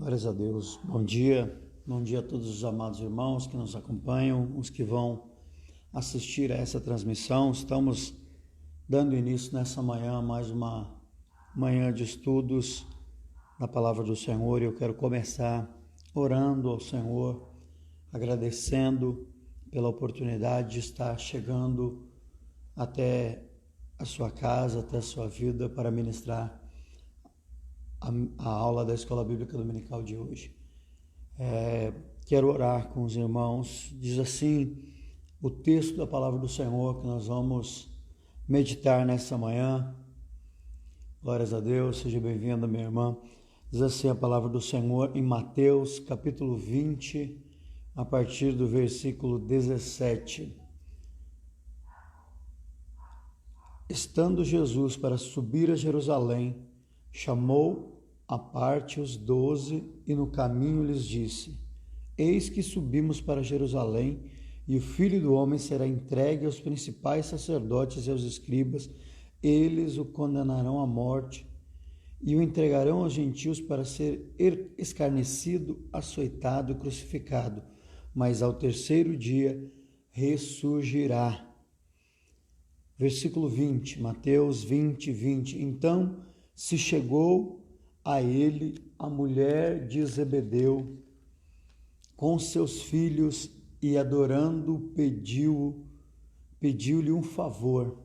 Glórias a Deus. Bom dia a todos os amados irmãos que nos acompanham, os que vão assistir a essa transmissão. Estamos dando início nessa manhã, mais uma manhã de estudos na Palavra do Senhor. E eu quero começar orando ao Senhor, agradecendo pela oportunidade de estar chegando até a sua casa, até a sua vida para ministrar a aula da Escola Bíblica Dominical de hoje. Quero orar com os irmãos. Diz assim o texto da Palavra do Senhor que nós vamos meditar nessa manhã. Glórias a Deus, seja bem-vinda, minha irmã. Diz assim a Palavra do Senhor em Mateus capítulo 20, a partir do versículo 17. Estando Jesus para subir a Jerusalém, chamou à parte os 12 e no caminho lhes disse: Eis que subimos para Jerusalém, e o Filho do Homem será entregue aos principais sacerdotes e aos escribas. Eles o condenarão à morte e o entregarão aos gentios para ser escarnecido, açoitado e crucificado, mas ao terceiro dia ressurgirá. Versículo 20, Mateus 20, 20. Então se chegou a ele a mulher de Zebedeu com seus filhos e, adorando, pediu-lhe um favor.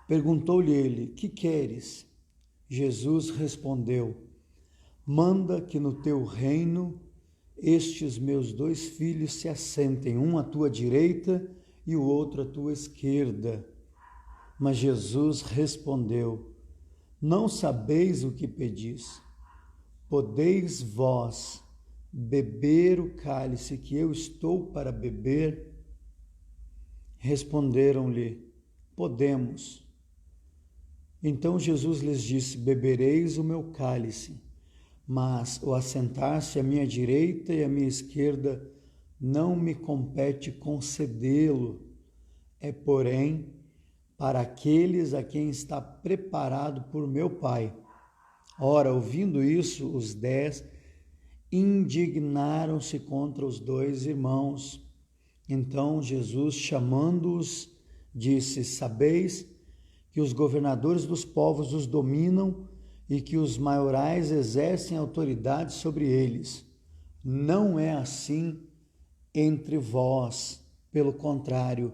Perguntou-lhe ele: Que queres? Jesus respondeu: Manda que no teu reino estes meus 2 filhos se assentem, um à tua direita e o outro à tua esquerda. Mas Jesus respondeu: Não sabeis o que pedis. Podeis vós beber o cálice que eu estou para beber? Responderam-lhe: Podemos. Então Jesus lhes disse: Bebereis o meu cálice, mas o assentar-se à minha direita e à minha esquerda não me compete concedê-lo. É, porém, para aqueles a quem está preparado por meu Pai. Ora, ouvindo isso, os 10 indignaram-se contra os 2 irmãos. Então Jesus, chamando-os, disse: Sabeis que os governadores dos povos os dominam e que os maiorais exercem autoridade sobre eles. Não é assim entre vós. Pelo contrário,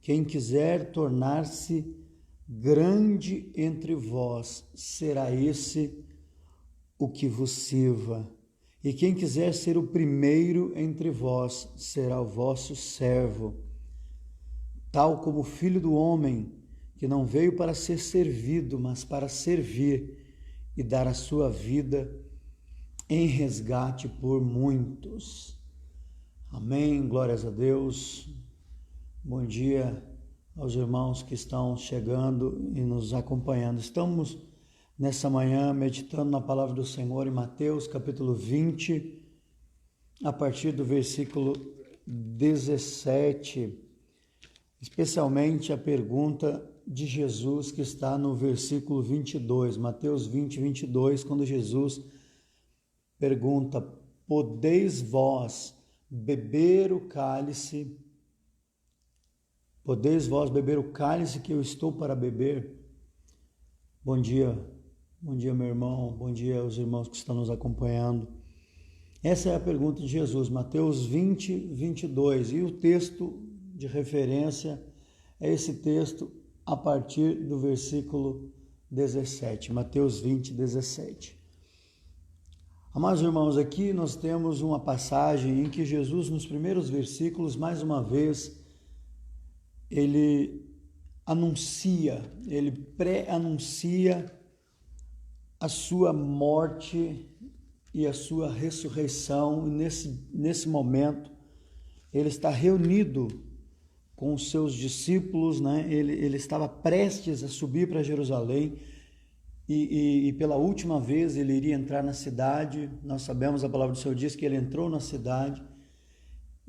quem quiser tornar-se grande entre vós, será esse o que vos sirva. E quem quiser ser o primeiro entre vós, será o vosso servo. Tal como o Filho do Homem, que não veio para ser servido, mas para servir e dar a sua vida em resgate por muitos. Amém. Glórias a Deus. Bom dia aos irmãos que estão chegando e nos acompanhando. Estamos nessa manhã meditando na palavra do Senhor em Mateus capítulo 20, a partir do versículo 17, especialmente a pergunta de Jesus que está no versículo 22, Mateus 20, 22, quando Jesus pergunta: Podeis vós beber o cálice? Podeis vós beber o cálice que eu estou para beber? Bom dia, meu irmão, bom dia aos irmãos que estão nos acompanhando. Essa é a pergunta de Jesus, Mateus 20, 22, e o texto de referência é esse texto a partir do versículo 17, Mateus 20, 17. Amados irmãos, aqui nós temos uma passagem em que Jesus, nos primeiros versículos, mais uma vez, ele pré-anuncia a sua morte e a sua ressurreição. E nesse momento, ele está reunido com os seus discípulos, né? Ele estava prestes a subir para Jerusalém e pela última vez ele iria entrar na cidade. Nós sabemos, a palavra do Senhor diz que ele entrou na cidade.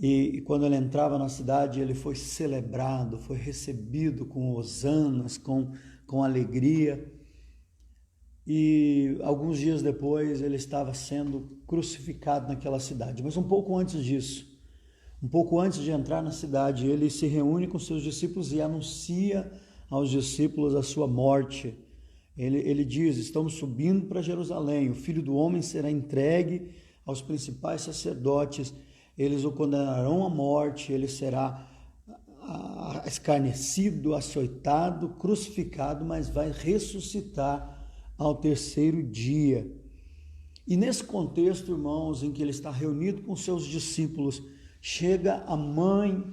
E quando ele entrava na cidade, ele foi celebrado, foi recebido com hosanas, com alegria. e alguns dias depois ele estava sendo crucificado naquela cidade. Mas um pouco antes disso, um pouco antes de entrar na cidade, ele se reúne com seus discípulos e anuncia aos discípulos a sua morte. Ele diz: estamos subindo para Jerusalém, o Filho do Homem será entregue aos principais sacerdotes, eles o condenarão à morte, ele será escarnecido, açoitado, crucificado, mas vai ressuscitar ao terceiro dia. E nesse contexto, irmãos, em que ele está reunido com seus discípulos, chega a mãe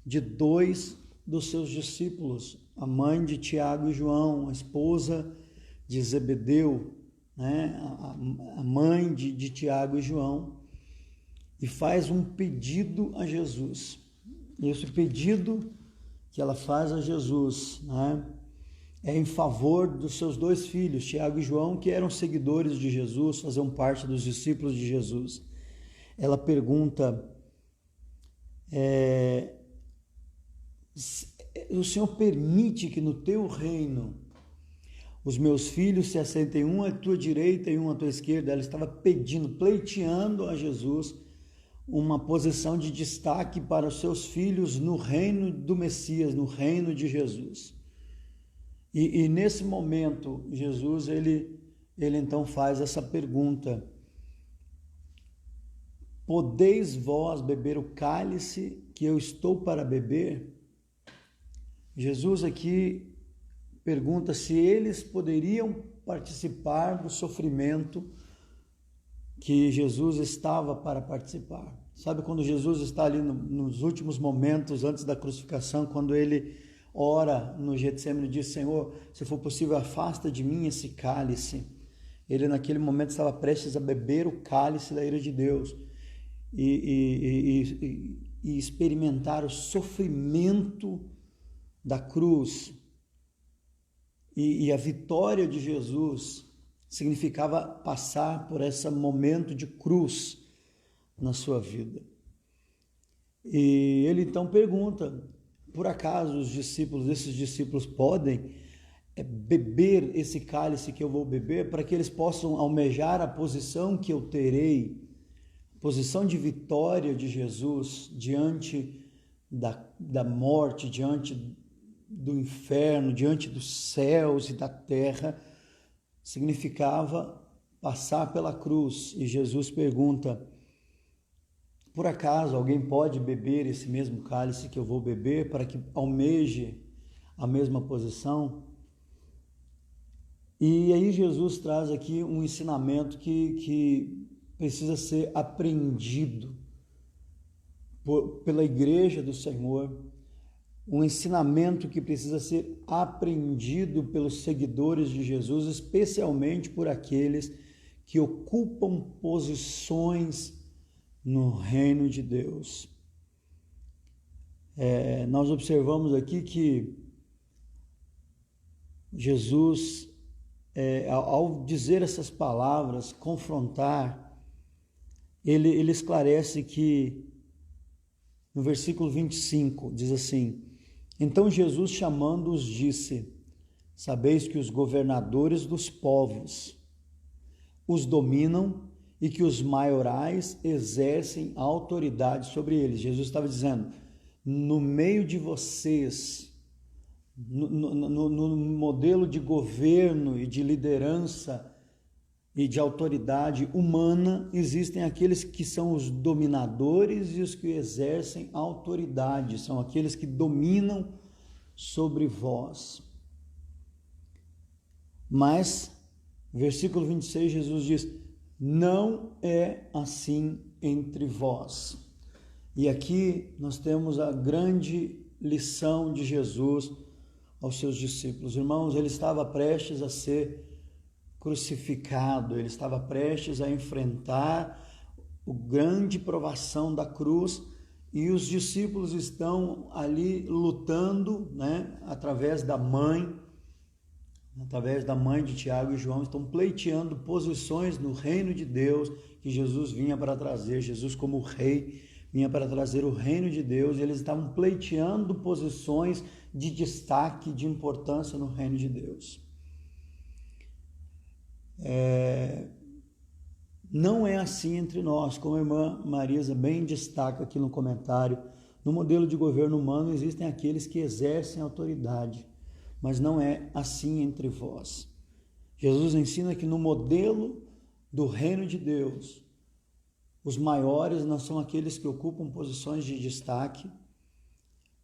de dois dos seus discípulos, a mãe de Tiago e João, a esposa de Zebedeu, né? A mãe de Tiago e João, e faz um pedido a Jesus. E esse pedido que ela faz a Jesus, né, é em favor dos seus dois filhos, Tiago e João, que eram seguidores de Jesus, faziam parte dos discípulos de Jesus. Ela pergunta: o Senhor permite que no teu reino os meus filhos se assentem um à tua direita e um à tua esquerda? Ela estava pedindo, pleiteando a Jesus uma posição de destaque para os seus filhos no reino do Messias, no reino de Jesus. E nesse momento, Jesus, ele então faz essa pergunta: podeis vós beber o cálice que eu estou para beber? Jesus aqui pergunta se eles poderiam participar do sofrimento que Jesus estava para participar. Sabe quando Jesus está ali nos últimos momentos antes da crucificação, quando ele ora no Getsemane e diz: Senhor, se for possível, afasta de mim esse cálice. Ele naquele momento estava prestes a beber o cálice da ira de Deus e experimentar o sofrimento da cruz. E a vitória de Jesus significava passar por esse momento de cruz na sua vida. E ele então pergunta: por acaso esses discípulos podem beber esse cálice que eu vou beber, para que eles possam almejar a posição que eu terei, posição de vitória de Jesus diante da morte, diante do inferno, diante dos céus e da terra? Significava passar pela cruz. E Jesus pergunta: por acaso alguém pode beber esse mesmo cálice que eu vou beber, para que almeje a mesma posição? E aí Jesus traz aqui um ensinamento que precisa ser aprendido pela igreja do Senhor, um ensinamento que precisa ser aprendido pelos seguidores de Jesus, especialmente por aqueles que ocupam posições no reino de Deus. Nós observamos aqui que Jesus, ao dizer essas palavras, confrontar, ele esclarece que no versículo 25 diz assim: então Jesus, chamando-os, disse: sabeis que os governadores dos povos os dominam e que os maiorais exercem autoridade sobre eles. Jesus estava dizendo: no meio de vocês, no modelo de governo e de liderança e de autoridade humana, existem aqueles que são os dominadores e os que exercem autoridade, são aqueles que dominam sobre vós. Mas, versículo 26, Jesus diz: não é assim entre vós. E aqui nós temos a grande lição de Jesus aos seus discípulos. Irmãos, ele estava prestes a ser crucificado, ele estava prestes a enfrentar a grande provação da cruz, e os discípulos estão ali lutando, né, através da mãe de Tiago e João, estão pleiteando posições no reino de Deus que Jesus vinha para trazer. Jesus, como rei, vinha para trazer o reino de Deus, e eles estavam pleiteando posições de destaque, de importância no reino de Deus. Não é assim entre nós, como a irmã Marisa bem destaca aqui no comentário. No modelo de governo humano existem aqueles que exercem autoridade, mas não é assim entre vós. Jesus ensina que no modelo do reino de Deus, os maiores não são aqueles que ocupam posições de destaque.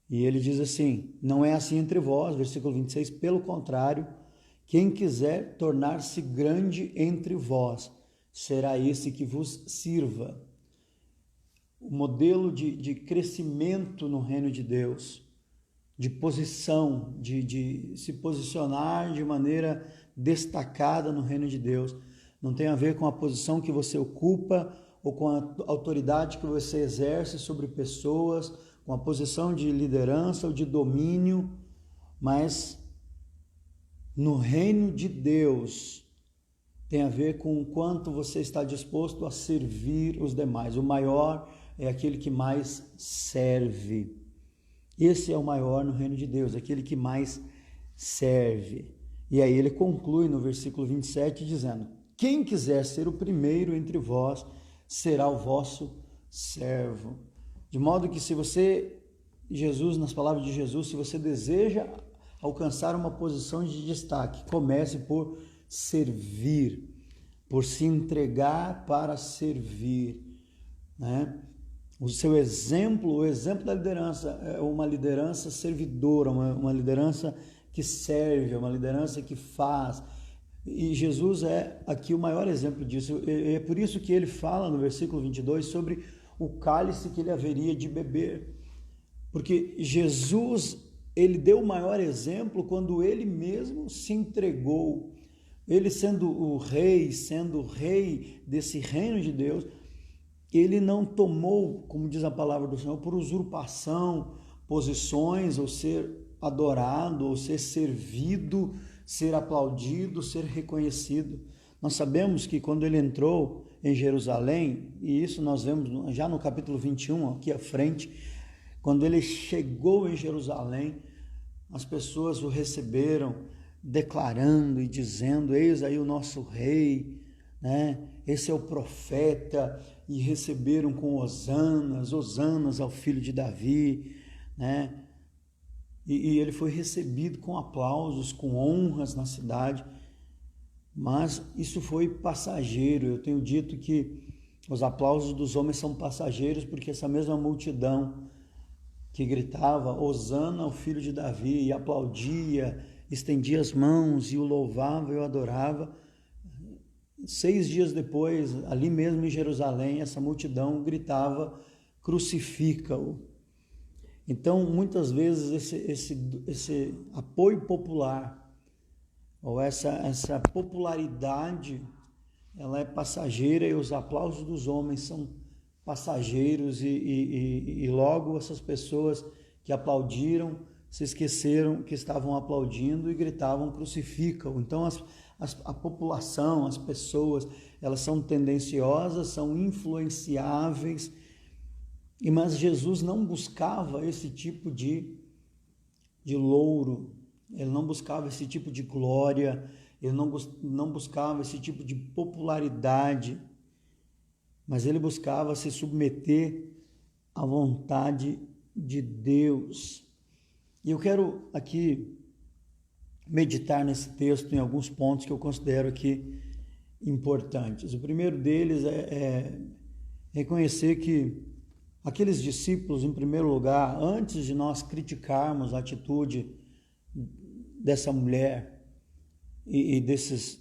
E ele diz assim, não é assim entre vós, versículo 26, pelo contrário, quem quiser tornar-se grande entre vós, será esse que vos sirva. O modelo de crescimento no reino de Deus, de posição, de se posicionar de maneira destacada no reino de Deus, não tem a ver com a posição que você ocupa ou com a autoridade que você exerce sobre pessoas, com a posição de liderança ou de domínio, mas no reino de Deus tem a ver com o quanto você está disposto a servir os demais. O maior é aquele que mais serve. Esse é o maior no reino de Deus, aquele que mais serve. E aí ele conclui no versículo 27 dizendo, quem quiser ser o primeiro entre vós, será o vosso servo. De modo que se você, Jesus, nas palavras de Jesus, se você deseja alcançar uma posição de destaque, comece por servir, por se entregar para servir, né? O seu exemplo, o exemplo da liderança é uma liderança servidora, uma liderança que serve, uma liderança que faz. E Jesus é aqui o maior exemplo disso. É por isso que ele fala no versículo 22 sobre o cálice que ele haveria de beber. Porque Jesus, ele deu o maior exemplo quando ele mesmo se entregou. Ele sendo o rei desse reino de Deus, ele não tomou, como diz a palavra do Senhor, por usurpação, posições, ou ser adorado, ou ser servido, ser aplaudido, ser reconhecido. Nós sabemos que quando ele entrou em Jerusalém, e isso nós vemos já no capítulo 21, aqui à frente, quando ele chegou em Jerusalém, as pessoas o receberam, declarando e dizendo, eis aí o nosso rei, né? Esse é o profeta, e receberam com hosanas ao filho de Davi, né? E ele foi recebido com aplausos, com honras na cidade, mas isso foi passageiro. Eu tenho dito que os aplausos dos homens são passageiros, porque essa mesma multidão que gritava hosana ao filho de Davi e aplaudia, estendia as mãos e o louvava e o adorava, 6 dias depois, ali mesmo em Jerusalém, essa multidão gritava, crucifica-o. Então, muitas vezes, esse apoio popular, ou essa popularidade, ela é passageira, e os aplausos dos homens são passageiros, e logo essas pessoas que aplaudiram se esqueceram que estavam aplaudindo e gritavam, crucifica-o. Então, a população, as pessoas, elas são tendenciosas, são influenciáveis, mas Jesus não buscava esse tipo de louro, ele não buscava esse tipo de glória, ele não buscava esse tipo de popularidade, mas ele buscava se submeter à vontade de Deus. E eu quero aqui meditar nesse texto em alguns pontos que eu considero aqui importantes. O primeiro deles é reconhecer que aqueles discípulos, em primeiro lugar, antes de nós criticarmos a atitude dessa mulher e desses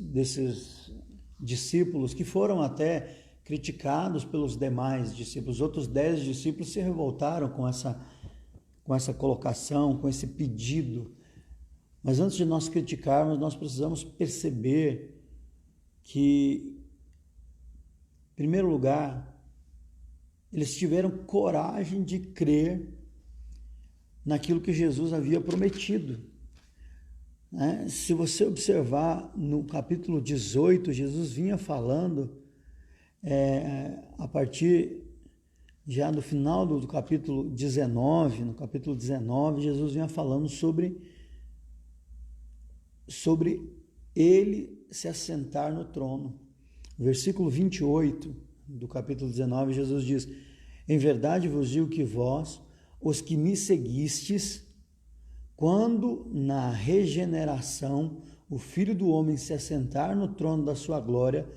discípulos, que foram até criticados pelos demais discípulos, os outros 10 discípulos se revoltaram com essa colocação, com esse pedido. Mas antes de nós criticarmos, nós precisamos perceber que, em primeiro lugar, eles tiveram coragem de crer naquilo que Jesus havia prometido. Se você observar no capítulo 18, Jesus vinha falando, a partir já do final do capítulo 19, no capítulo 19, Jesus vinha falando sobre ele se assentar no trono. Versículo 28 do capítulo 19, Jesus diz: em verdade vos digo que vós, os que me seguistes, quando na regeneração o Filho do Homem se assentar no trono da sua glória,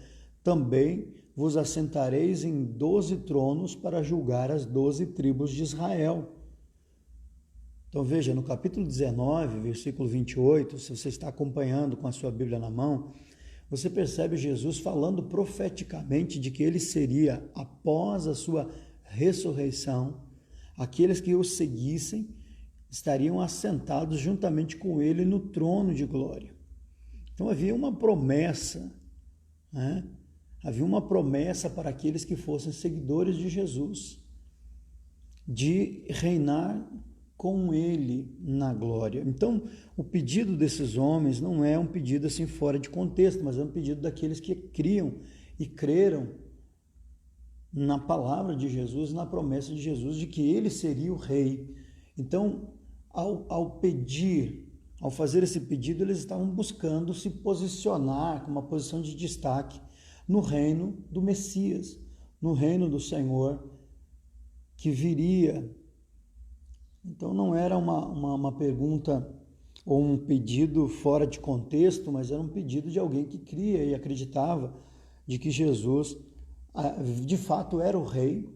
também vos assentareis em 12 tronos para julgar as 12 tribos de Israel. Então veja, no capítulo 19, versículo 28, se você está acompanhando com a sua Bíblia na mão, você percebe Jesus falando profeticamente de que ele seria, após a sua ressurreição, aqueles que o seguissem estariam assentados juntamente com ele no trono de glória. Então havia uma promessa, né? Havia uma promessa para aqueles que fossem seguidores de Jesus, de reinar com ele na glória. Então, o pedido desses homens não é um pedido assim fora de contexto, mas é um pedido daqueles que criam e creram na palavra de Jesus, na promessa de Jesus de que ele seria o rei. Então, ao fazer esse pedido, eles estavam buscando se posicionar com uma posição de destaque no reino do Messias, no reino do Senhor que viria. Então não era uma pergunta ou um pedido fora de contexto, mas era um pedido de alguém que cria e acreditava de que Jesus de fato era o rei.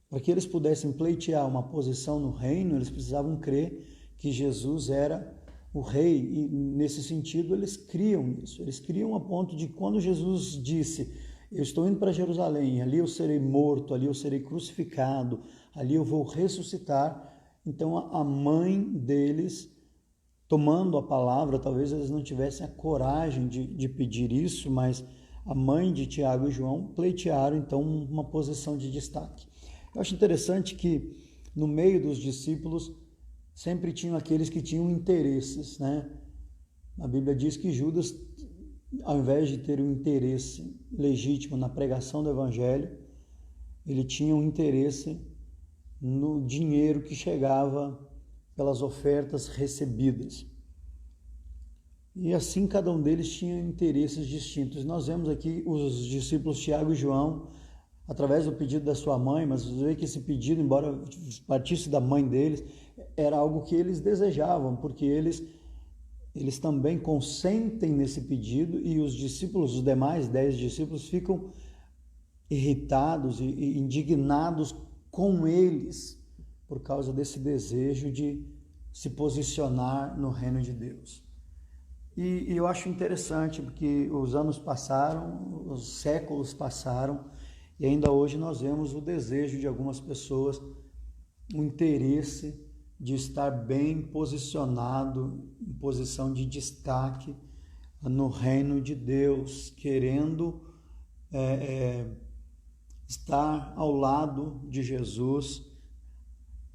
Para que eles pudessem pleitear uma posição no reino, eles precisavam crer que Jesus era o rei, e nesse sentido eles criam nisso. Eles criam a ponto de quando Jesus disse: eu estou indo para Jerusalém, ali eu serei morto, ali eu serei crucificado, ali eu vou ressuscitar. Então a mãe deles, tomando a palavra, talvez eles não tivessem a coragem de pedir isso, mas a mãe de Tiago e João pleitearam então uma posição de destaque. Eu acho interessante que no meio dos discípulos sempre tinham aqueles que tinham interesses, né? A Bíblia diz que Judas, ao invés de ter um interesse legítimo na pregação do Evangelho, ele tinha um interesse no dinheiro que chegava pelas ofertas recebidas. E assim cada um deles tinha interesses distintos. Nós vemos aqui os discípulos Tiago e João, através do pedido da sua mãe, mas você vê que esse pedido, embora partisse da mãe deles, era algo que eles desejavam, porque eles também consentem nesse pedido, e os discípulos, os demais 10 discípulos, ficam irritados e indignados com eles, por causa desse desejo de se posicionar no reino de Deus. E eu acho interessante, porque os anos passaram, os séculos passaram, e ainda hoje nós vemos o desejo de algumas pessoas, o interesse de estar bem posicionado, em posição de destaque no reino de Deus, querendo estar ao lado de Jesus,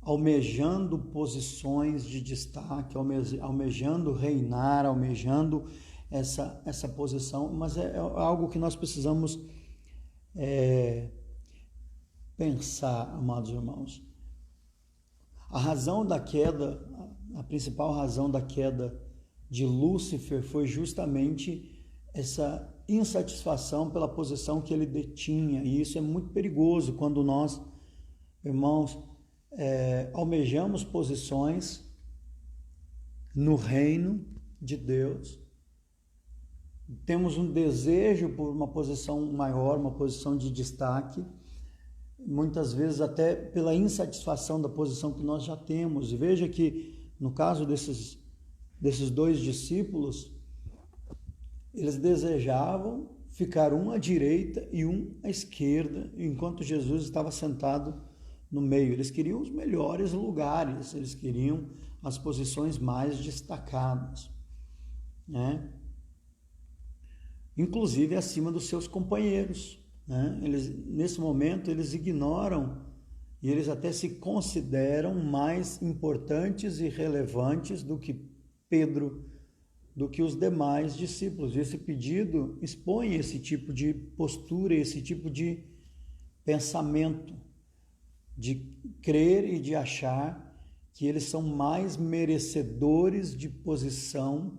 almejando posições de destaque, almejando reinar, almejando essa posição, mas é algo que nós precisamos pensar, amados irmãos. A razão da queda, a principal razão da queda de Lúcifer foi justamente essa insatisfação pela posição que ele detinha, e isso é muito perigoso quando nós, irmãos, almejamos posições no reino de Deus, temos um desejo por uma posição maior, uma posição de destaque, muitas vezes até pela insatisfação da posição que nós já temos. E veja que no caso desses 2 discípulos, eles desejavam ficar um à direita e um à esquerda, enquanto Jesus estava sentado no meio. Eles queriam os melhores lugares, eles queriam as posições mais destacadas, né? Inclusive acima dos seus companheiros, né? Nesse momento eles ignoram e eles até se consideram mais importantes e relevantes do que Pedro, do que os demais discípulos. E esse pedido expõe esse tipo de postura, esse tipo de pensamento, de crer e de achar que eles são mais merecedores de posição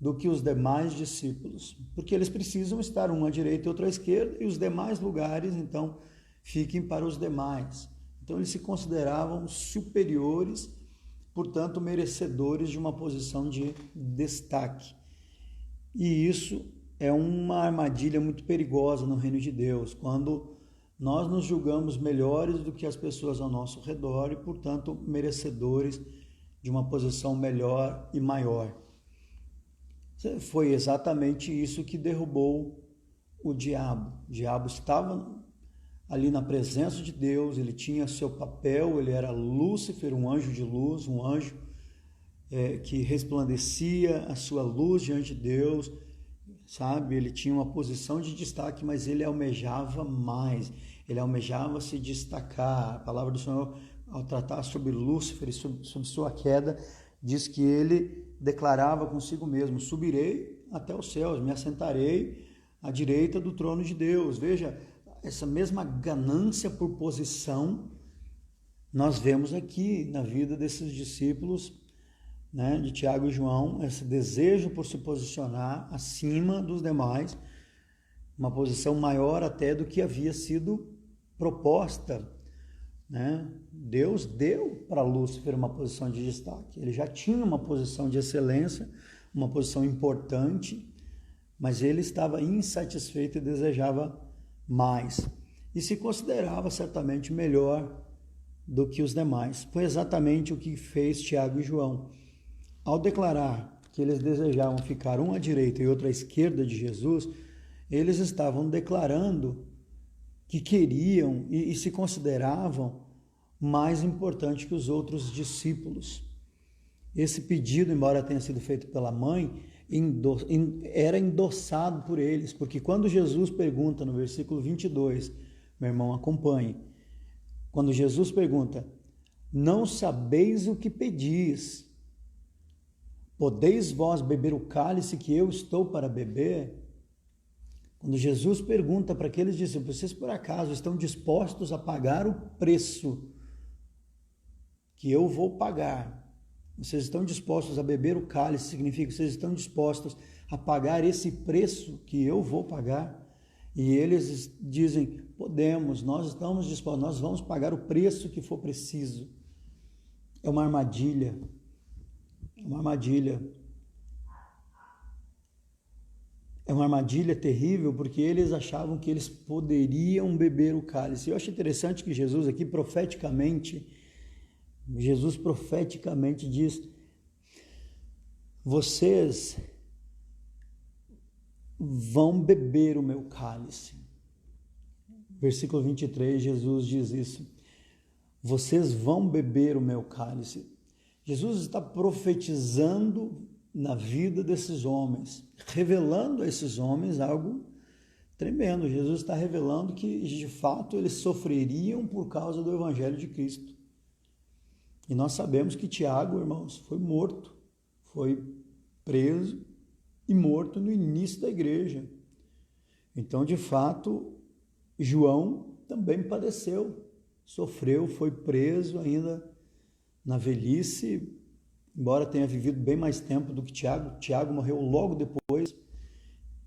do que os demais discípulos, porque eles precisam estar um à direita e outro à esquerda, e os demais lugares, então, fiquem para os demais. Então, eles se consideravam superiores, portanto, merecedores de uma posição de destaque. E isso é uma armadilha muito perigosa no reino de Deus, quando nós nos julgamos melhores do que as pessoas ao nosso redor e, portanto, merecedores de uma posição melhor e maior. Foi exatamente isso que derrubou o diabo. O diabo estava ali na presença de Deus, ele tinha seu papel, ele era Lúcifer, um anjo de luz, um anjo que resplandecia a sua luz diante de Deus, sabe? Ele tinha uma posição de destaque, mas ele almejava mais, ele almejava se destacar. A palavra do Senhor, ao tratar sobre Lúcifer e sobre sua queda, diz que ele declarava consigo mesmo: subirei até os céus, me assentarei à direita do trono de Deus. Veja, essa mesma ganância por posição nós vemos aqui na vida desses discípulos, né, de Tiago e João, esse desejo por se posicionar acima dos demais, uma posição maior até do que havia sido proposta, né? Deus deu para Lúcifer uma posição de destaque, ele já tinha uma posição de excelência, uma posição importante, mas ele estava insatisfeito e desejava mais, e se considerava certamente melhor do que os demais. Foi exatamente o que fez Tiago e João. Ao declarar que eles desejavam ficar um à direita e outro à esquerda de Jesus, eles estavam declarando que queriam e se consideravam mais importante que os outros discípulos. Esse pedido, embora tenha sido feito pela mãe, era endossado por eles, porque quando Jesus pergunta no versículo 22, meu irmão, acompanhe, quando Jesus pergunta: não sabeis o que pedis, podeis vós beber o cálice que eu estou para beber? Quando Jesus pergunta para aqueles discípulos: vocês por acaso estão dispostos a pagar o preço que eu vou pagar? Vocês estão dispostos a beber o cálice? Significa que vocês estão dispostos a pagar esse preço que eu vou pagar? E eles dizem: podemos, nós estamos dispostos, nós vamos pagar o preço que for preciso. É uma armadilha, uma armadilha. É uma armadilha terrível, porque eles achavam que eles poderiam beber o cálice. Eu acho interessante que Jesus aqui profeticamente diz: vocês vão beber o meu cálice. Versículo 23, Jesus diz isso: vocês vão beber o meu cálice. Jesus está profetizando na vida desses homens, revelando a esses homens algo tremendo. Jesus está revelando que, de fato, eles sofreriam por causa do Evangelho de Cristo. E nós sabemos que Tiago, irmãos, foi morto, foi preso e morto no início da igreja. Então, de fato, João também padeceu, sofreu, foi preso ainda na velhice, embora tenha vivido bem mais tempo do que Tiago. Tiago morreu logo depois.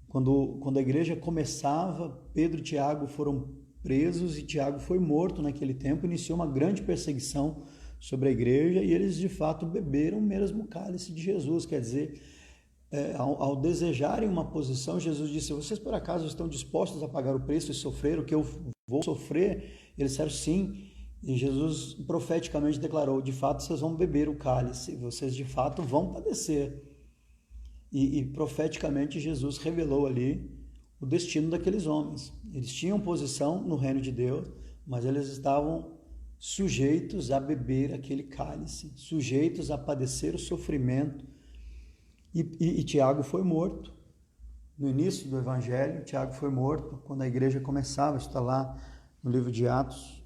Quando a igreja começava, Pedro e Tiago foram presos e Tiago foi morto naquele tempo. Iniciou uma grande perseguição sobre a igreja e eles de fato beberam o mesmo cálice de Jesus. Quer dizer, ao desejarem uma posição, Jesus disse: vocês por acaso estão dispostos a pagar o preço e sofrer o que eu vou sofrer? Eles disseram sim. E Jesus profeticamente declarou: de fato vocês vão beber o cálice, vocês de fato vão padecer. E profeticamente Jesus revelou ali o destino daqueles homens. Eles tinham posição no reino de Deus, mas eles estavam sujeitos a beber aquele cálice, sujeitos a padecer o sofrimento. E Tiago foi morto. No início do Evangelho, Tiago foi morto quando a igreja começava. Está lá no livro de Atos,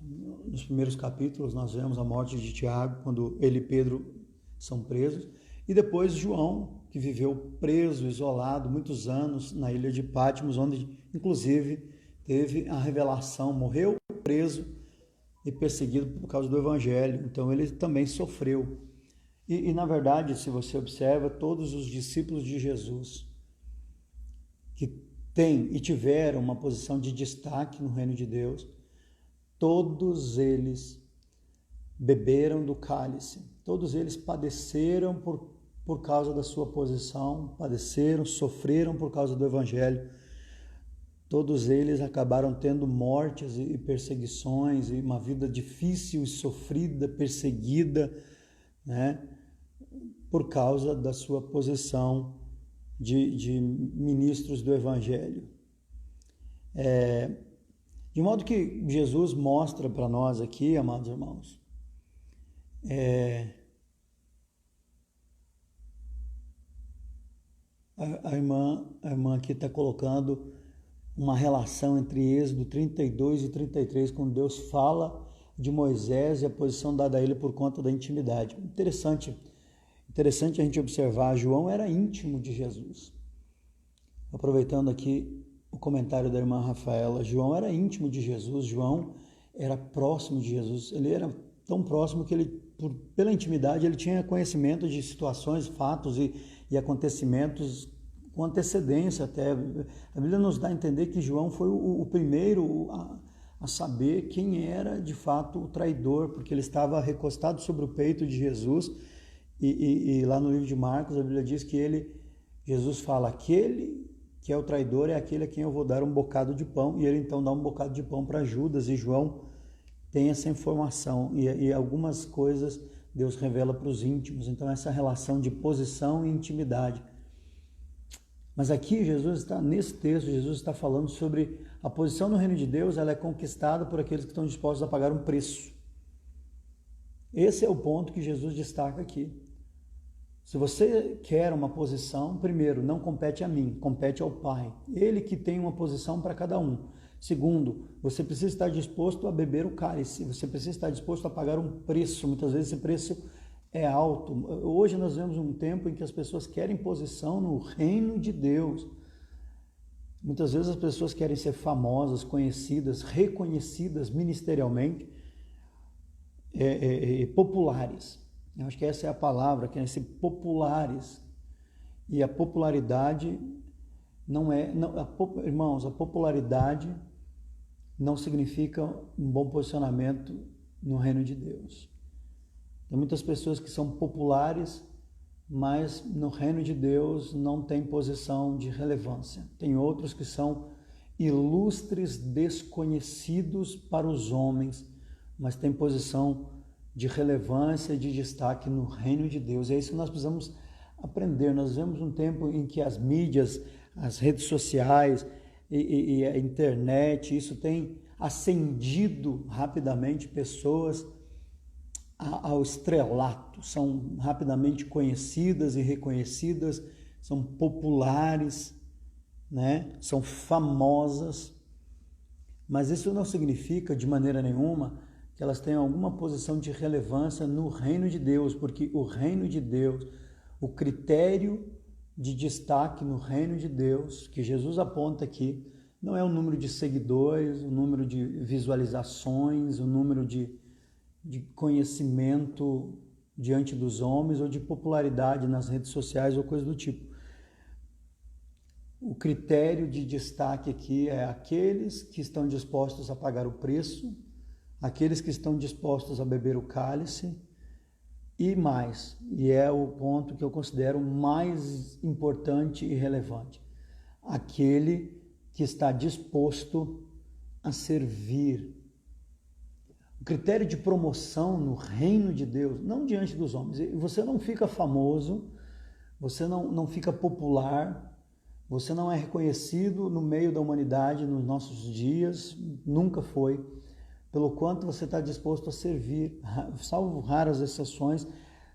nos primeiros capítulos, nós vemos a morte de Tiago, quando ele e Pedro são presos. E depois João, que viveu preso, isolado, muitos anos na ilha de Patmos, onde inclusive teve a revelação, morreu preso e perseguido por causa do Evangelho. Então ele também sofreu. Na verdade, se você observa, todos os discípulos de Jesus que têm e tiveram uma posição de destaque no reino de Deus, todos eles beberam do cálice, todos eles padeceram por causa da sua posição, padeceram, sofreram por causa do evangelho. Todos eles acabaram tendo mortes e perseguições, e uma vida difícil e sofrida, perseguida, né, por causa da sua posição de ministros do evangelho. De modo que Jesus mostra para nós aqui, amados irmãos, a irmã aqui está colocando uma relação entre Êxodo 32 e 33, quando Deus fala de Moisés e a posição dada a ele por conta da intimidade. Interessante a gente observar, João era íntimo de Jesus. Aproveitando aqui o comentário da irmã Rafaela, João era íntimo de Jesus, João era próximo de Jesus, ele era tão próximo que ele, pela intimidade, ele tinha conhecimento de situações, fatos e acontecimentos com antecedência até. A Bíblia nos dá a entender que João foi o primeiro a saber quem era de fato o traidor, porque ele estava recostado sobre o peito de Jesus e lá no livro de Marcos a Bíblia diz que Jesus fala, aquele que é o traidor é aquele a quem eu vou dar um bocado de pão, e ele então dá um bocado de pão para Judas, e João tem essa informação, e algumas coisas Deus revela para os íntimos, então essa relação de posição e intimidade. Mas aqui nesse texto, Jesus está falando sobre a posição no reino de Deus, ela é conquistada por aqueles que estão dispostos a pagar um preço. Esse é o ponto que Jesus destaca aqui. Se você quer uma posição, primeiro, não compete a mim, compete ao Pai. Ele que tem uma posição para cada um. Segundo, você precisa estar disposto a beber o cálice, você precisa estar disposto a pagar um preço. Muitas vezes esse preço é alto. Hoje nós vemos um tempo em que as pessoas querem posição no reino de Deus. Muitas vezes as pessoas querem ser famosas, conhecidas, reconhecidas ministerialmente, populares. Eu acho que essa é a palavra, querem ser populares. E a popularidade irmãos, a popularidade não significa um bom posicionamento no reino de Deus. Tem muitas pessoas que são populares, mas no reino de Deus não tem posição de relevância. Tem outros que são ilustres desconhecidos para os homens, mas têm posição de relevância e de destaque no reino de Deus. É isso que nós precisamos aprender. Nós vivemos um tempo em que as mídias, as redes sociais e a internet, isso tem acendido rapidamente pessoas ao estrelato, são rapidamente conhecidas e reconhecidas, são populares, né? São famosas, mas isso não significa de maneira nenhuma que elas tenham alguma posição de relevância no reino de Deus, porque o reino de Deus, o critério de destaque no reino de Deus, que Jesus aponta aqui, não é o número de seguidores, o número de visualizações, o número de conhecimento diante dos homens ou de popularidade nas redes sociais ou coisa do tipo. O critério de destaque aqui é aqueles que estão dispostos a pagar o preço, aqueles que estão dispostos a beber o cálice e mais, e é o ponto que eu considero mais importante e relevante, aquele que está disposto a servir. O critério de promoção no reino de Deus, não diante dos homens. Você não fica famoso, você não fica popular, você não é reconhecido no meio da humanidade nos nossos dias, nunca foi, pelo quanto você está disposto a servir, salvo raras exceções.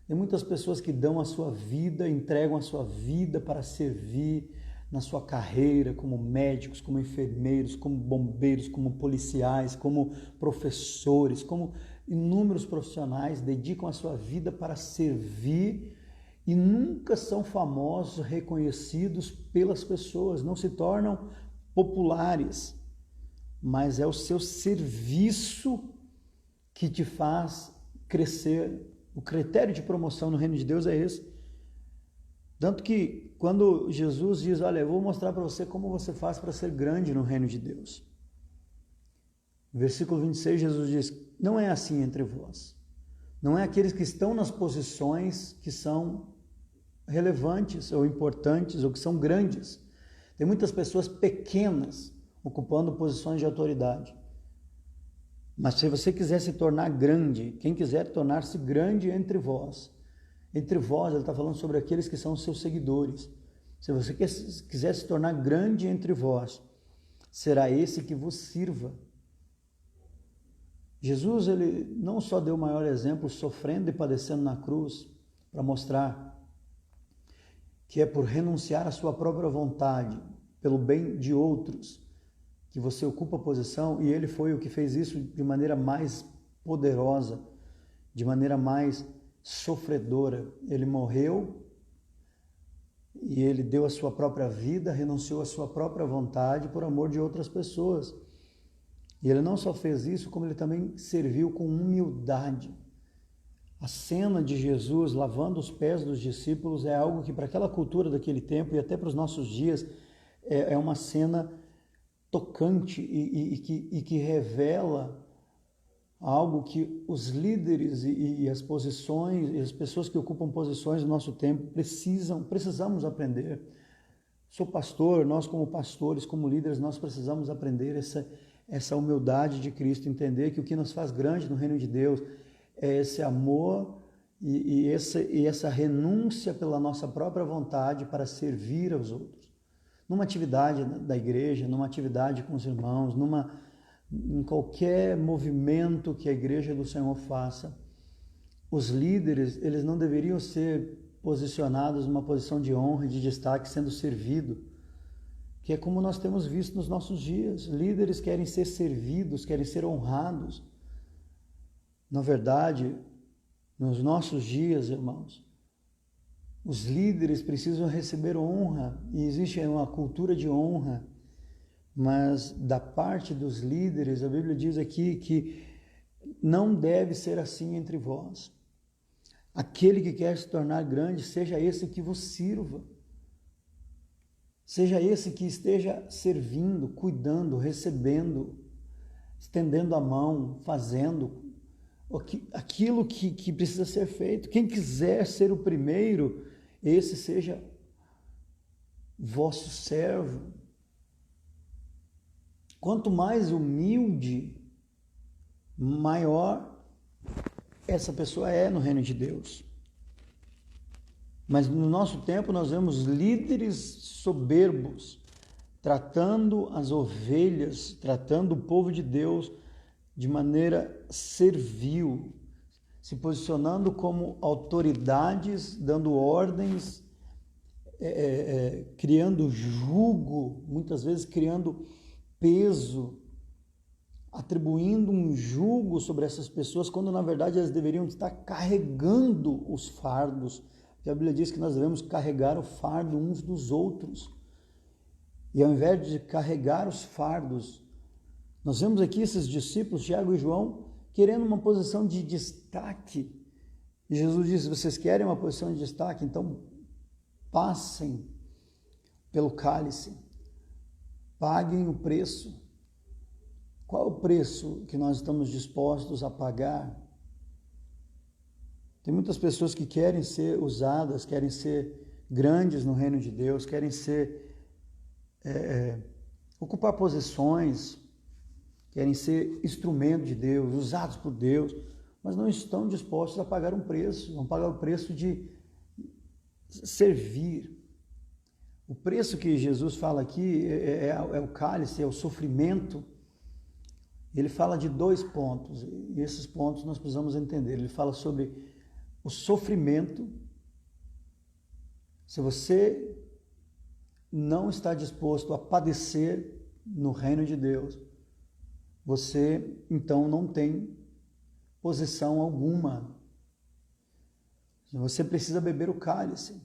Tem muitas pessoas que dão a sua vida, entregam a sua vida para servir na sua carreira, como médicos, como enfermeiros, como bombeiros, como policiais, como professores, como inúmeros profissionais dedicam a sua vida para servir e nunca são famosos, reconhecidos pelas pessoas, não se tornam populares, mas é o seu serviço que te faz crescer O critério de promoção no reino de Deus é esse. Tanto que quando Jesus diz, olha, eu vou mostrar para você como você faz para ser grande no reino de Deus. Versículo 26, Jesus diz, não é assim entre vós. Não é aqueles que estão nas posições que são relevantes ou importantes ou que são grandes. Tem muitas pessoas pequenas ocupando posições de autoridade. Mas se você quiser se tornar grande, quem quiser tornar-se grande entre vós, ele está falando sobre aqueles que são seus seguidores. Se você quiser se tornar grande entre vós, será esse que vos sirva. Jesus, ele não só deu o maior exemplo sofrendo e padecendo na cruz, para mostrar que é por renunciar à sua própria vontade, pelo bem de outros, que você ocupa a posição, e ele foi o que fez isso de maneira mais poderosa, de maneira mais sofredora. Ele morreu e ele deu a sua própria vida, renunciou à sua própria vontade por amor de outras pessoas. E ele não só fez isso, como ele também serviu com humildade. A cena de Jesus lavando os pés dos discípulos é algo que para aquela cultura daquele tempo e até para os nossos dias é uma cena tocante e que revela algo que os líderes e as posições e as pessoas que ocupam posições no nosso tempo precisamos aprender. Sou pastor, nós como pastores, como líderes, nós precisamos aprender essa humildade de Cristo, entender que o que nos faz grande no reino de Deus é esse amor e essa renúncia pela nossa própria vontade para servir aos outros. Numa atividade da igreja, numa atividade com os irmãos, em qualquer movimento que a igreja do Senhor faça, os líderes, eles não deveriam ser posicionados numa posição de honra e de destaque, sendo servido, que é como nós temos visto nos nossos dias. Líderes querem ser servidos, querem ser honrados. Na verdade, nos nossos dias, irmãos, os líderes precisam receber honra, e existe uma cultura de honra, mas da parte dos líderes, a Bíblia diz aqui que não deve ser assim entre vós. Aquele que quer se tornar grande, seja esse que vos sirva. Seja esse que esteja servindo, cuidando, recebendo, estendendo a mão, fazendo aquilo que precisa ser feito. Quem quiser ser o primeiro, esse seja vosso servo. Quanto mais humilde, maior essa pessoa é no reino de Deus. Mas no nosso tempo nós vemos líderes soberbos, tratando as ovelhas, tratando o povo de Deus de maneira servil, se posicionando como autoridades, dando ordens, criando jugo, muitas vezes criando peso, atribuindo um jugo sobre essas pessoas, quando na verdade elas deveriam estar carregando os fardos. Porque a Bíblia diz que nós devemos carregar o fardo uns dos outros. E ao invés de carregar os fardos, nós vemos aqui esses discípulos, Tiago e João, querendo uma posição de destaque. E Jesus disse, vocês querem uma posição de destaque? Então passem pelo cálice, paguem o preço. Qual é o preço que nós estamos dispostos a pagar? Tem muitas pessoas que querem ser usadas, querem ser grandes no reino de Deus, querem ocupar posições, querem ser instrumento de Deus, usados por Deus, mas não estão dispostos a pagar um preço, vão pagar o preço de servir. O preço que Jesus fala aqui é o cálice, é o sofrimento. Ele fala de 2 pontos, e esses pontos nós precisamos entender. Ele fala sobre o sofrimento. Se você não está disposto a padecer no reino de Deus, você então não tem posição alguma. Você precisa beber o cálice.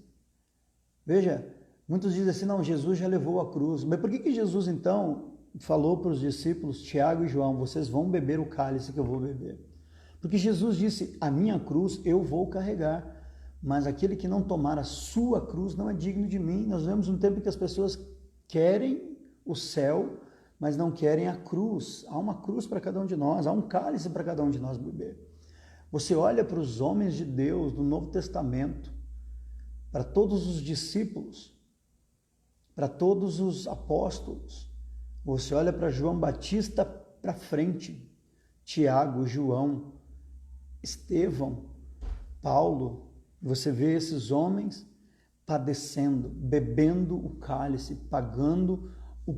Veja, muitos dizem assim, não, Jesus já levou a cruz. Mas por que Jesus então falou para os discípulos, Tiago e João, vocês vão beber o cálice que eu vou beber? Porque Jesus disse, a minha cruz eu vou carregar, mas aquele que não tomar a sua cruz não é digno de mim. Nós vemos um tempo em que as pessoas querem o céu, mas não querem a cruz. Há uma cruz para cada um de nós, há um cálice para cada um de nós beber. Você olha para os homens de Deus do Novo Testamento, para todos os discípulos, para todos os apóstolos. Você olha para João Batista para frente, Tiago, João, Estevão, Paulo. Você vê esses homens padecendo, bebendo o cálice, pagando um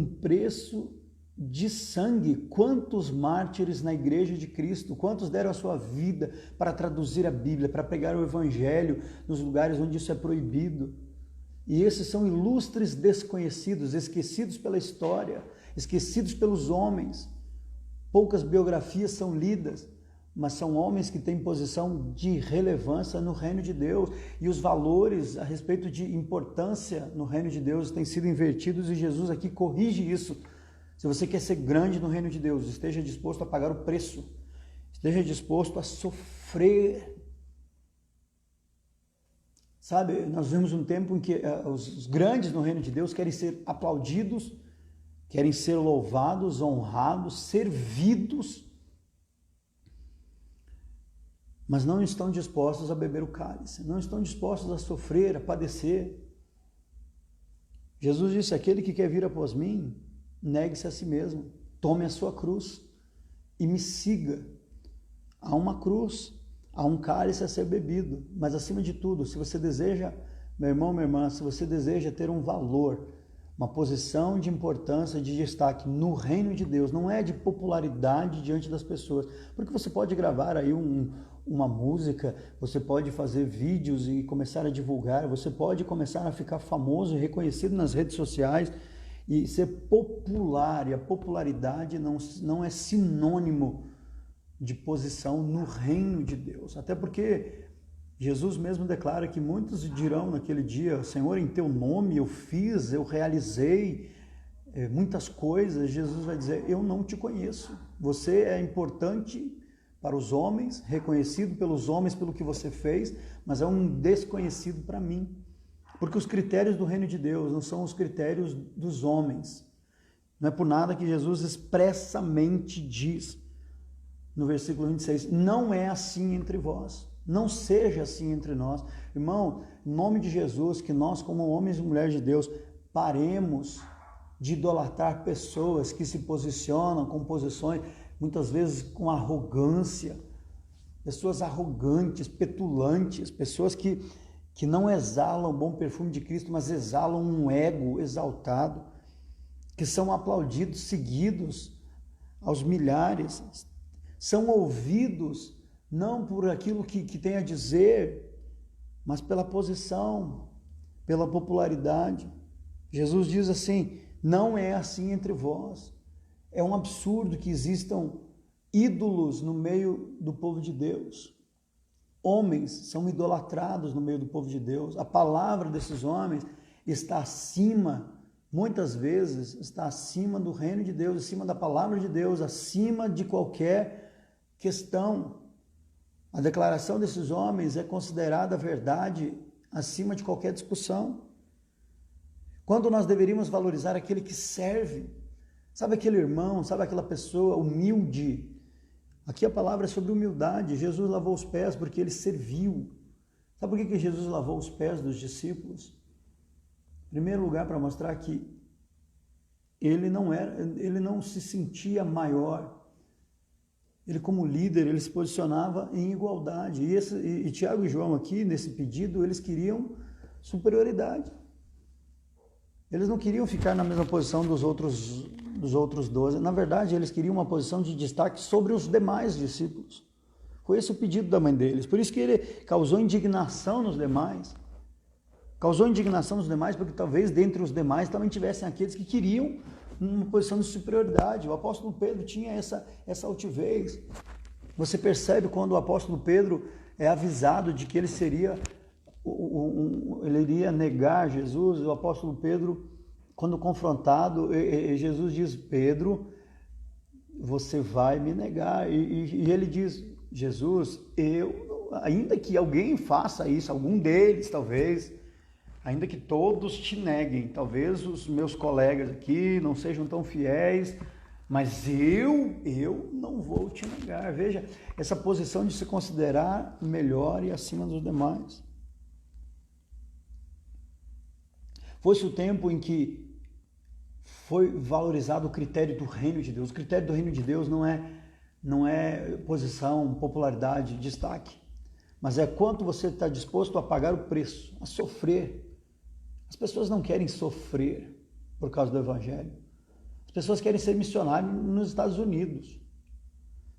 preço de sangue. Quantos mártires na igreja de Cristo, quantos deram a sua vida para traduzir a Bíblia, para pregar o evangelho nos lugares onde isso é proibido. E esses são ilustres desconhecidos, esquecidos pela história, esquecidos pelos homens. Poucas biografias são lidas, mas são homens que têm posição de relevância no reino de Deus, e os valores a respeito de importância no reino de Deus têm sido invertidos, e Jesus aqui corrige isso. Se você quer ser grande no reino de Deus, esteja disposto a pagar o preço, esteja disposto a sofrer. Sabe, nós vemos um tempo em que os grandes no reino de Deus querem ser aplaudidos, querem ser louvados, honrados, servidos, mas não estão dispostos a beber o cálice, não estão dispostos a sofrer, a padecer. Jesus disse, aquele que quer vir após mim, negue-se a si mesmo, tome a sua cruz e me siga. Há uma cruz, há um cálice a ser bebido, mas acima de tudo, se você deseja, meu irmão, minha irmã, se você deseja ter um valor, uma posição de importância, de destaque no reino de Deus, não é de popularidade diante das pessoas, porque você pode gravar aí uma música, você pode fazer vídeos e começar a divulgar, você pode começar a ficar famoso e reconhecido nas redes sociais e ser popular, e a popularidade não é sinônimo de posição no reino de Deus, até porque Jesus mesmo declara que muitos dirão naquele dia, Senhor, em teu nome eu fiz, eu realizei muitas coisas. Jesus vai dizer, eu não te conheço. Você é importante para os homens, reconhecido pelos homens pelo que você fez, mas é um desconhecido para mim. Porque os critérios do reino de Deus não são os critérios dos homens. Não é por nada que Jesus expressamente diz no versículo 26, não é assim entre vós. Não seja assim entre nós. Irmão, em nome de Jesus, que nós como homens e mulheres de Deus, paremos de idolatrar pessoas que se posicionam com posições, muitas vezes com arrogância, pessoas arrogantes, petulantes, pessoas que não exalam o bom perfume de Cristo, mas exalam um ego exaltado, que são aplaudidos, seguidos aos milhares, são ouvidos não por aquilo que tem a dizer, mas pela posição, pela popularidade. Jesus diz assim, não é assim entre vós. É um absurdo que existam ídolos no meio do povo de Deus. Homens são idolatrados no meio do povo de Deus. A palavra desses homens está acima, muitas vezes, está acima do reino de Deus, acima da palavra de Deus, acima de qualquer questão. A declaração desses homens é considerada verdade acima de qualquer discussão. Quando nós deveríamos valorizar aquele que serve, sabe aquele irmão, sabe aquela pessoa humilde? Aqui a palavra é sobre humildade. Jesus lavou os pés porque ele serviu. Sabe por que Jesus lavou os pés dos discípulos? Em primeiro lugar, para mostrar que ele não se sentia maior. Ele, como líder, ele se posicionava em igualdade. E Tiago e João aqui, nesse pedido, eles queriam superioridade. Eles não queriam ficar na mesma posição dos outros 12. Na verdade, eles queriam uma posição de destaque sobre os demais discípulos. Foi esse o pedido da mãe deles. Por isso que ele causou indignação nos demais. Causou indignação nos demais, porque talvez dentre os demais também tivessem aqueles que queriam uma posição de superioridade. O apóstolo Pedro tinha essa altivez. Você percebe quando o apóstolo Pedro é avisado de que ele iria negar Jesus. O apóstolo Pedro, quando confrontado, Jesus diz, Pedro, você vai me negar. E ele diz, Jesus, ainda que alguém faça isso, algum deles talvez, ainda que todos te neguem, talvez os meus colegas aqui não sejam tão fiéis, mas eu não vou te negar. Veja, essa posição de se considerar melhor e acima dos demais. Foi-se o tempo em que foi valorizado o critério do reino de Deus. O critério do reino de Deus não é posição, popularidade, destaque, mas é quanto você está disposto a pagar o preço, a sofrer. As pessoas não querem sofrer por causa do evangelho. As pessoas querem ser missionário nos Estados Unidos.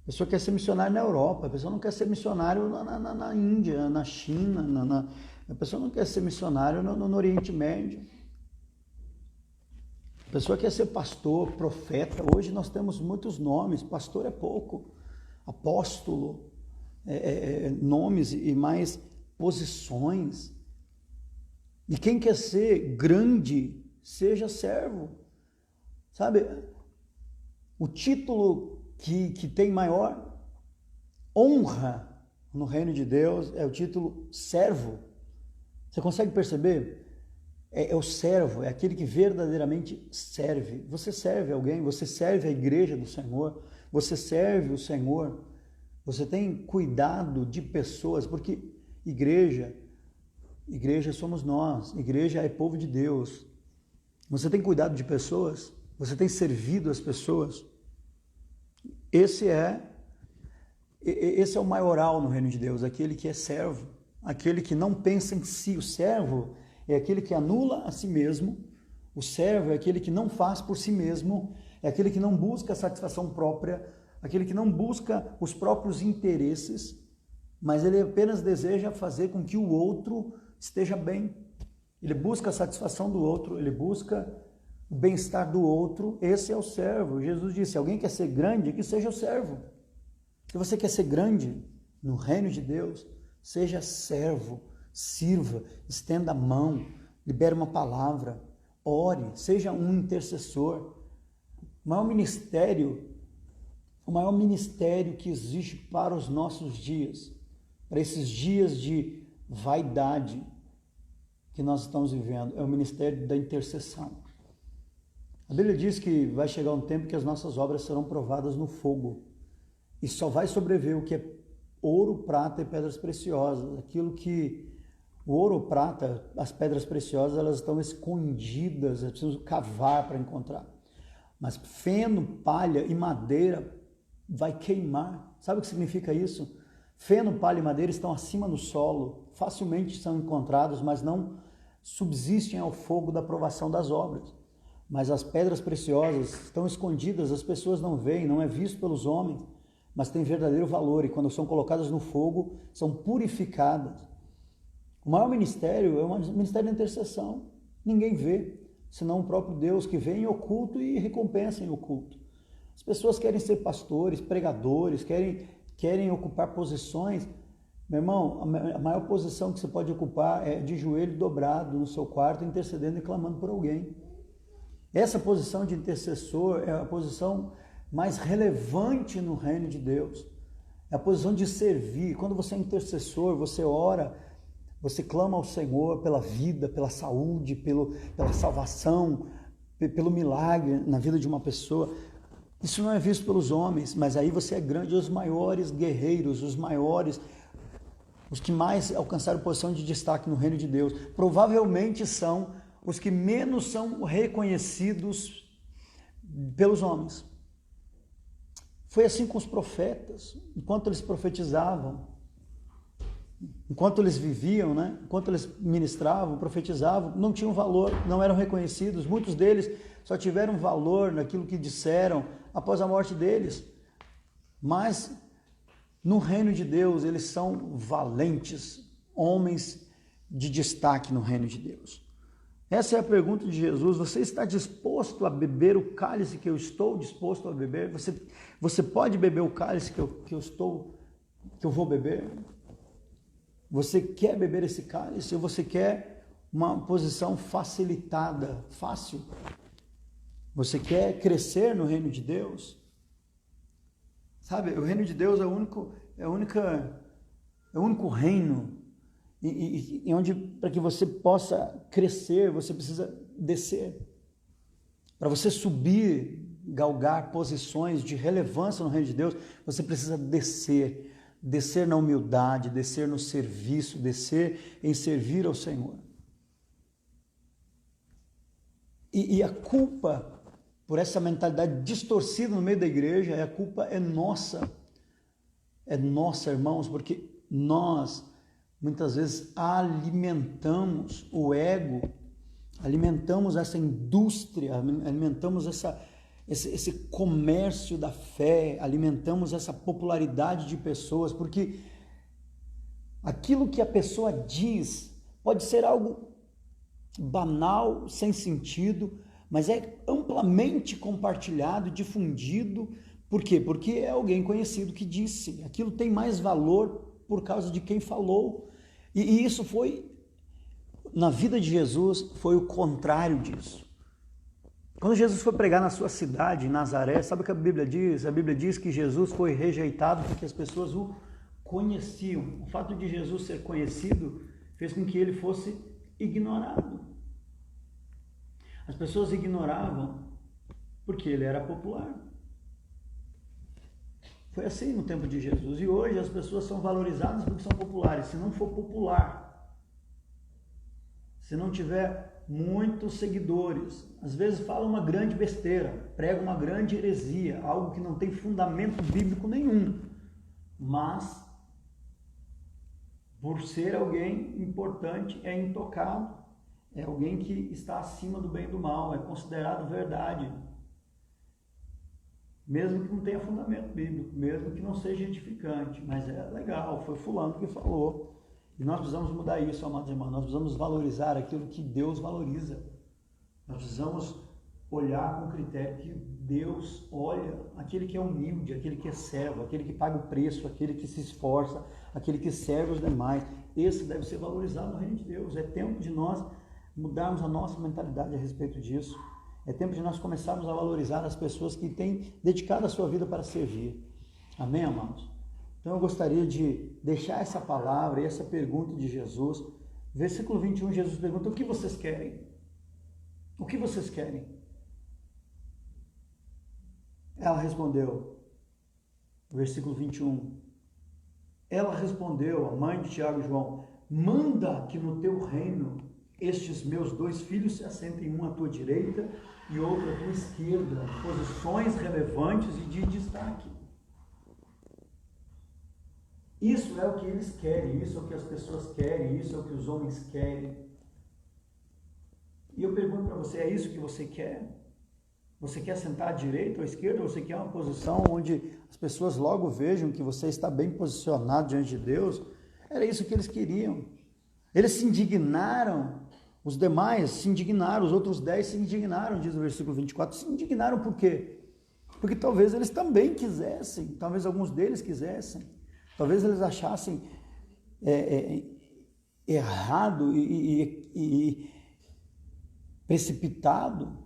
A pessoa quer ser missionário na Europa. A pessoa não quer ser missionário na Índia, na China. A pessoa não quer ser missionário no Oriente Médio. A pessoa quer ser pastor, profeta. Hoje nós temos muitos nomes. Pastor é pouco. Apóstolo, nomes e mais posições. E quem quer ser grande, seja servo. Sabe, o título que tem maior honra no reino de Deus é o título servo. Você consegue perceber? É o servo, é aquele que verdadeiramente serve. Você serve alguém, você serve a igreja do Senhor, você serve o Senhor, você tem cuidado de pessoas, porque igreja somos nós, igreja é povo de Deus. Você tem cuidado de pessoas? Você tem servido as pessoas? Esse é o maioral no reino de Deus, aquele que é servo, aquele que não pensa em si. O servo é aquele que anula a si mesmo, o servo é aquele que não faz por si mesmo, é aquele que não busca a satisfação própria, aquele que não busca os próprios interesses, mas ele apenas deseja fazer com que o outro esteja bem. Ele busca a satisfação do outro, ele busca o bem-estar do outro. Esse é o servo. Jesus disse, se alguém quer ser grande, que seja o servo. Se você quer ser grande no reino de Deus, seja servo, sirva, estenda a mão, libere uma palavra, ore, seja um intercessor. O maior ministério que existe para os nossos dias, para esses dias de vaidade que nós estamos vivendo, é o ministério da intercessão. A Bíblia diz que vai chegar um tempo que as nossas obras serão provadas no fogo e só vai sobreviver o que é ouro, prata e pedras preciosas. Aquilo que o ouro, prata, as pedras preciosas, elas estão escondidas, é preciso cavar para encontrar. Mas feno, palha e madeira vai queimar. Sabe o que significa isso? Feno, palha e madeira estão acima do solo, facilmente são encontrados, mas não subsistem ao fogo da provação das obras. Mas as pedras preciosas estão escondidas, as pessoas não veem, não é visto pelos homens, mas tem verdadeiro valor, e quando são colocadas no fogo, são purificadas. O maior ministério é o ministério da intercessão. Ninguém vê, senão o próprio Deus, que vem em oculto e recompensa em oculto. As pessoas querem ser pastores, pregadores, querem ocupar posições. Meu irmão, a maior posição que você pode ocupar é de joelho dobrado no seu quarto, intercedendo e clamando por alguém. Essa posição de intercessor é a posição mais relevante no reino de Deus. É a posição de servir. Quando você é intercessor, você ora, você clama ao Senhor pela vida, pela saúde, pela salvação, pelo milagre na vida de uma pessoa. Isso não é visto pelos homens, mas aí você é grande. Os maiores guerreiros, os que mais alcançaram posição de destaque no reino de Deus, provavelmente são os que menos são reconhecidos pelos homens. Foi assim com os profetas. Enquanto eles profetizavam, enquanto eles viviam, enquanto eles ministravam, profetizavam, não tinham valor, não eram reconhecidos. Muitos deles só tiveram valor naquilo que disseram após a morte deles. Mas no reino de Deus eles são valentes, homens de destaque no reino de Deus. Essa é a pergunta de Jesus. Você está disposto a beber o cálice que eu estou disposto a beber? Você pode beber o cálice que eu vou beber? Você quer beber esse cálice ou você quer uma posição facilitada, fácil? Você quer crescer no reino de Deus? Sabe, o reino de Deus é o único reino e onde, para que você possa crescer, você precisa descer. Para você subir, galgar posições de relevância no reino de Deus, você precisa descer. Descer na humildade, descer no serviço, descer em servir ao Senhor. E a culpa por essa mentalidade distorcida no meio da igreja, a culpa é nossa. É nossa, irmãos, porque nós muitas vezes alimentamos o ego, alimentamos essa indústria, alimentamos esse comércio da fé, alimentamos essa popularidade de pessoas, porque aquilo que a pessoa diz pode ser algo banal, sem sentido, mas é amplamente compartilhado, difundido. Por quê? Porque é alguém conhecido que disse. Aquilo tem mais valor por causa de quem falou. E isso foi, na vida de Jesus, foi o contrário disso. Quando Jesus foi pregar na sua cidade, em Nazaré, sabe o que a Bíblia diz? A Bíblia diz que Jesus foi rejeitado porque as pessoas o conheciam. O fato de Jesus ser conhecido fez com que ele fosse ignorado. As pessoas ignoravam porque ele era popular. Foi assim no tempo de Jesus. E hoje as pessoas são valorizadas porque são populares. Se não for popular, se não tiver muitos seguidores, às vezes fala uma grande besteira, prega uma grande heresia, algo que não tem fundamento bíblico nenhum, mas por ser alguém importante é intocado, é alguém que está acima do bem e do mal, é considerado verdade, mesmo que não tenha fundamento bíblico, mesmo que não seja edificante, mas é legal, foi fulano que falou. E nós precisamos mudar isso, amados irmãos. Nós precisamos valorizar aquilo que Deus valoriza. Nós precisamos olhar com o critério que Deus olha, aquele que é humilde, aquele que é servo, aquele que paga o preço, aquele que se esforça, aquele que serve os demais. Esse deve ser valorizado no reino de Deus. É tempo de nós mudarmos a nossa mentalidade a respeito disso. É tempo de nós começarmos a valorizar as pessoas que têm dedicado a sua vida para servir. Amém, amados? Então eu gostaria de deixar essa palavra e essa pergunta de Jesus. Versículo 21, Jesus pergunta: o que vocês querem? O que vocês querem? Ela respondeu, versículo 21, ela respondeu, a mãe de Tiago e João: manda que no teu reino estes meus 2 filhos se assentem, um à tua direita e outro à tua esquerda, posições relevantes e de destaque. Isso é o que eles querem, isso é o que as pessoas querem, isso é o que os homens querem. E eu pergunto para você, é isso que você quer? Você quer sentar à direita ou à esquerda? Ou você quer uma posição onde as pessoas logo vejam que você está bem posicionado diante de Deus? Era isso que eles queriam. Eles se indignaram, os demais se indignaram, os outros 10 se indignaram, diz o versículo 24. Se indignaram por quê? Porque talvez eles também quisessem, talvez alguns deles quisessem. Talvez eles achassem errado e precipitado.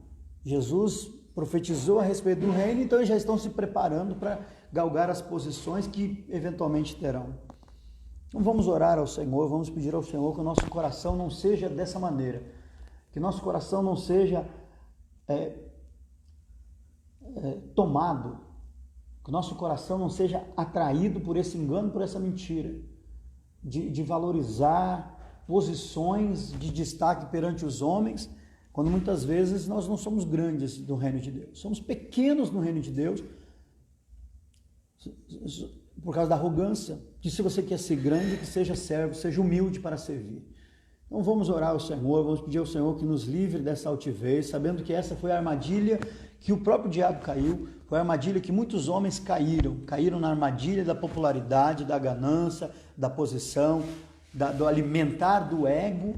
Jesus profetizou a respeito do reino, então eles já estão se preparando para galgar as posições que eventualmente terão. Então vamos orar ao Senhor, vamos pedir ao Senhor que o nosso coração não seja dessa maneira, que nosso coração não seja tomado, que o nosso coração não seja atraído por esse engano, por essa mentira, de valorizar posições de destaque perante os homens, quando muitas vezes nós não somos grandes no reino de Deus, somos pequenos no reino de Deus, por causa da arrogância, que se você quer ser grande, que seja servo, seja humilde para servir. Então vamos orar ao Senhor, vamos pedir ao Senhor que nos livre dessa altivez, sabendo que essa foi a armadilha que o próprio diabo caiu, foi a armadilha que muitos homens caíram na armadilha da popularidade, da ganância, da posição, do alimentar do ego,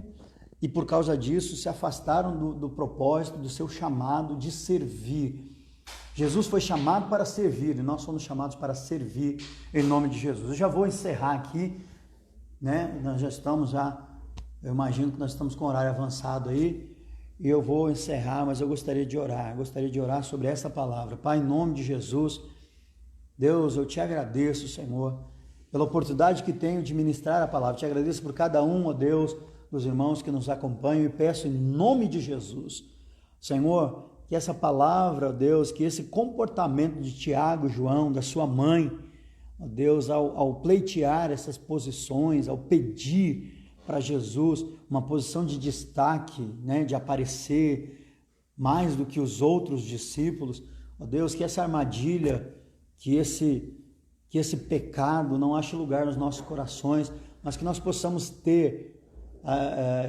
e por causa disso se afastaram do propósito, do seu chamado de servir. Jesus foi chamado para servir e nós somos chamados para servir em nome de Jesus. Eu já vou encerrar aqui, né? Nós já estamos eu imagino que nós estamos com o horário avançado aí, e eu vou encerrar, mas eu gostaria de orar sobre essa palavra. Pai, em nome de Jesus, Deus, eu te agradeço, Senhor, pela oportunidade que tenho de ministrar a palavra. Te agradeço por cada um, ó Deus, dos irmãos que nos acompanham e peço em nome de Jesus, Senhor, que essa palavra, ó Deus, que esse comportamento de Tiago, João, da sua mãe, ó Deus, ao pleitear essas posições, ao pedir para Jesus uma posição de destaque, né, de aparecer mais do que os outros discípulos, ó Deus, que essa armadilha, que esse pecado não ache lugar nos nossos corações, mas que nós possamos ter,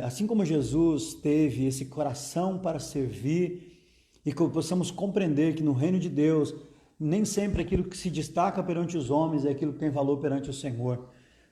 assim como Jesus teve esse coração para servir, e que possamos compreender que no reino de Deus, nem sempre aquilo que se destaca perante os homens é aquilo que tem valor perante o Senhor.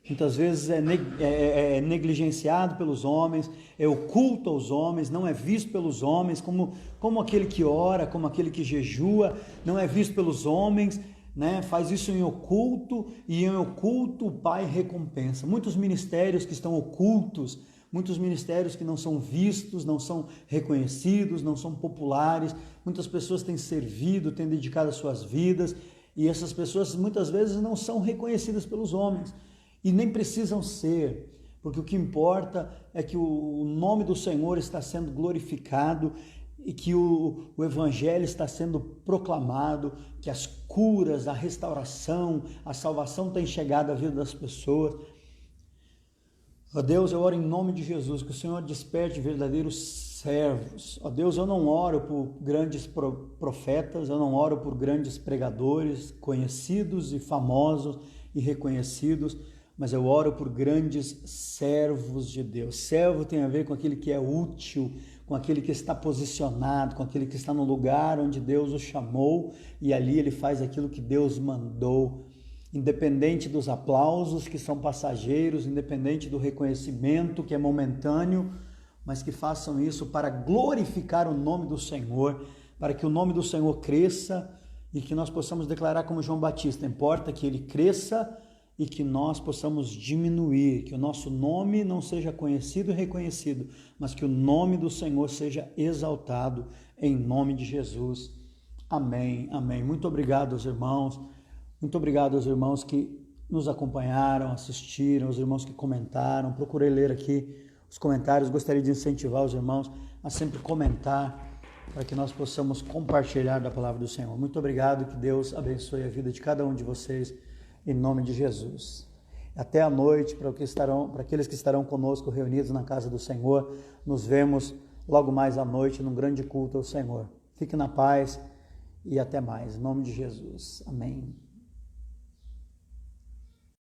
Muitas vezes é negligenciado pelos homens, é oculto aos homens, não é visto pelos homens, como aquele que ora, como aquele que jejua, não é visto pelos homens, né? Faz isso em oculto, e em oculto o Pai recompensa. Muitos ministérios que estão ocultos, muitos ministérios que não são vistos, não são reconhecidos, não são populares, muitas pessoas têm servido, têm dedicado as suas vidas, e essas pessoas muitas vezes não são reconhecidas pelos homens, e nem precisam ser, porque o que importa é que o nome do Senhor está sendo glorificado, e que o Evangelho está sendo proclamado, que as curas, a restauração, a salvação tem chegado à vida das pessoas. Ó Deus, eu oro em nome de Jesus, que o Senhor desperte verdadeiros servos. Ó Deus, eu não oro por grandes profetas, eu não oro por grandes pregadores, conhecidos e famosos e reconhecidos, mas eu oro por grandes servos de Deus. Servo tem a ver com aquele que é útil, com aquele que está posicionado, com aquele que está no lugar onde Deus o chamou, e ali ele faz aquilo que Deus mandou. Independente dos aplausos que são passageiros, independente do reconhecimento que é momentâneo, mas que façam isso para glorificar o nome do Senhor, para que o nome do Senhor cresça e que nós possamos declarar como João Batista: importa que ele cresça e que nós possamos diminuir, que o nosso nome não seja conhecido e reconhecido, mas que o nome do Senhor seja exaltado, em nome de Jesus. Amém, amém. Muito obrigado aos irmãos. Muito obrigado aos irmãos que nos acompanharam, assistiram, aos irmãos que comentaram. Procurei ler aqui os comentários. Gostaria de incentivar os irmãos a sempre comentar, para que nós possamos compartilhar da palavra do Senhor. Muito obrigado, que Deus abençoe a vida de cada um de vocês, em nome de Jesus. Até a noite, para aqueles que estarão conosco reunidos na casa do Senhor. Nos vemos logo mais à noite num grande culto ao Senhor. Fique na paz e até mais, em nome de Jesus. Amém.